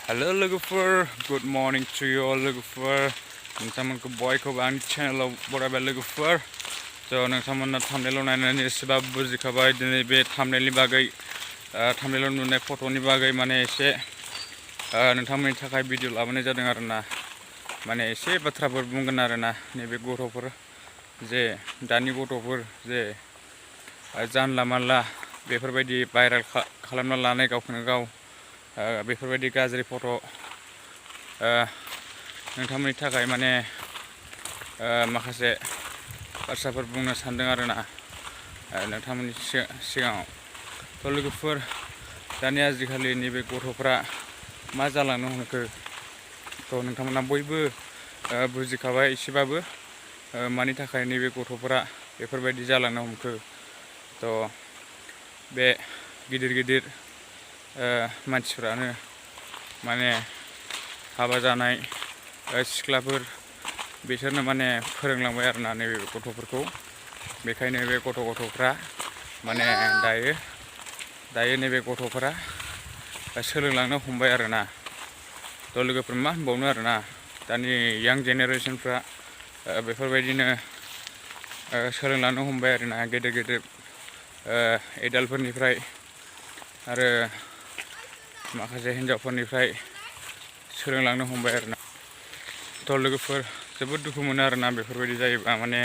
Hello logofer, good morning to you all logofer. नोंथांमोनखौ बयखौबो आंनि चेनेलाव बरायबाय लोगोफोर। थ' नोंथांमोना थाम्बनेइलाव नायनानै एसेबाबो बुजिखाबाय दिनै बे थाम्बनेइलनि बागै थाम्बनेइलाव नुनाय फट'नि बागै माने एसे नोंथांमोननि थाखाय भिडिअ लाबोनाय जादों आरोना। माने एसे बाथ्राफोर बुंगोन आरोना नैबे गथ'फोर जे दानि गथ'फोर जे जानला मानला बेफोरबायदि भाइरेल खालामना लानाय गावखौनो गाव बेफोरबायदि गाज्रि फट' नोंथांमोननि थाखाय माने माखासे बाथ्राफोर बुंनो सानदों आरोना नोंथांमोननि सिगाङाव। थ' लोगोफोर दानि आजिखालि नैबे गथ'फ्रा मा जालांनो हमखो थ' नोंथांमोना बयबो बुजिखाबाय एसेबाबो मानि थाखाय नैबे गथ'फोरा बेफोरबायदि जालांनो हमखो। थ' बे गिदिर गिदिर मानसिफ्रानो माने हाबा जानाय सिख्लाफोर बिसोरनो माने फोरोंलांबाय आरोना नैबे गथ'फोरखौ। बेखायनो बे गथ'फ्रा माने दायो नैबे गथ'फोरा सोलोंलांनो हमबाय आरोना। थ' लोगोफोर मा होनबावनो आरोना दानि यां जेनेरेसनफ्रा बेफोरबायदिनो सोलोंलांनो हमबाय आरोना गेदेर गेदेर एडाल्टफोरनिफ्राय आरो माखासे हिन्जावफोरनिफ्राय सोलोंलांनो हमबाय आरोना। थ' लोगोफोर जोबोद दुखु मोनो आरोना बेफोरबायदि जायोबा माने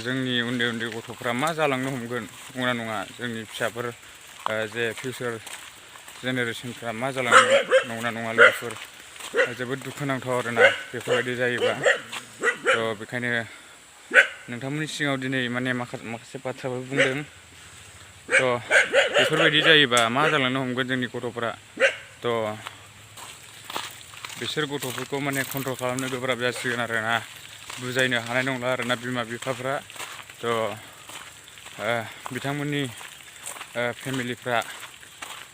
जोंनि उन्दै उन्दै गथ'फ्रा मा जालांनो हमगोन नंगौना नङा, जोंनि फिसाफोर जे फिउचार जेनेरेसनफ्रा मा जालांनो नंगौना नङा लोगोफोर। जोबोद दुखुनांथाव आरोना बेफोरबायदि जायोबा। थ' बेखायनो नोंथांमोननि सिगाङाव दिनै माने माखासे बाथ्राफोर बुंदों। थ' बेफोरबायदि जायोबा मा जालांनो हमगोन जोंनि गथ'फ्रा। थ' बिसोर गथ'फोरखौ माने कन्ट्रल खालामनो गोब्राब जासिगोन आरोना, बुजायनो हानाय नंला आरोना बिमा बिफाफ्रा। थ' बिथांमोननि फेमिलिफ्रा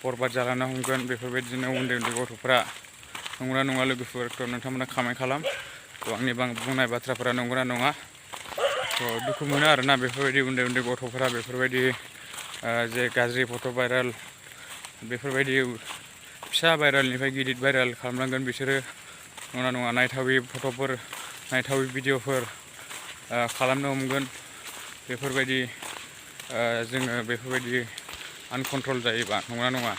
बरबाद जालांनो हमगोन बेफोरबायदिनो उन्दै उन्दै गथ'फ्रा। नंगौना नङा लोगोफोर? थ' नोंथांमोना कमेन्ट खालाम। थ' आंनि बुंनाय बाथ्राफोरा नंगौना नङा। थ' दुखु मोनो आरोना बेफोरबायदि उन्दै उन्दै गथ'फोरा बेफोरबायदि जे गाज्रि फट' भाइरेल बेफोरबायदि फिसा भाइरेलनिफ्राय गिदिर भाइरेल खालामलांगोन बिसोरो। नङा नङा नायथावि फट'फोर नायथावि भिडिअफोर खालामनो हमगोन बेफोरबायदि जोङो बेफोरबायदि आनकन्ट्रल जायोबा नङा नङा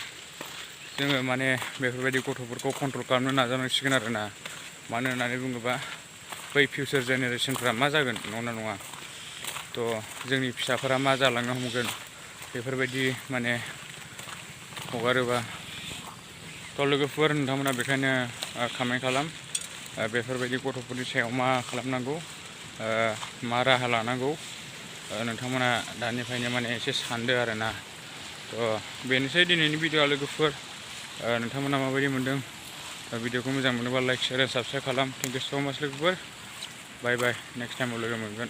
जोङो माने बेफोरबायदि गथ'फोरखौ कन्ट्रल खालामनो नाजानांसिगोन आरोना। मानो होननानै बुङोबा बै फिउचार जेनेरेसनफ्रा मा जागोन नङा नङा। थ' जोंनि फिसाफोरा मा जालांनो हमगोन बेफोरबायदि माने हगारोबा। थ' लोगोफोर नोंथांमोना बेखायनो कमेन्ट खालाम बेफोरबायदि गथ'फोरनि सायाव मा खालामनांगौ, मा राहा लानांगौ नोंथांमोना दानिफ्रायनो माने एसे सानदो आरोना। थ' बेनोसै दिनैनि भिडिअ'आ लोगोफोर। नोंथांमोना माबायदि मोनदों भिडिअ'खौ मोजां मोनोबा लाइक शेयार साबस्क्राइब खालाम। थेंक इउ स' माच लोगोफोर। बाय बाय, नेक्स्ट टाइमाव लोगो मोनगोन।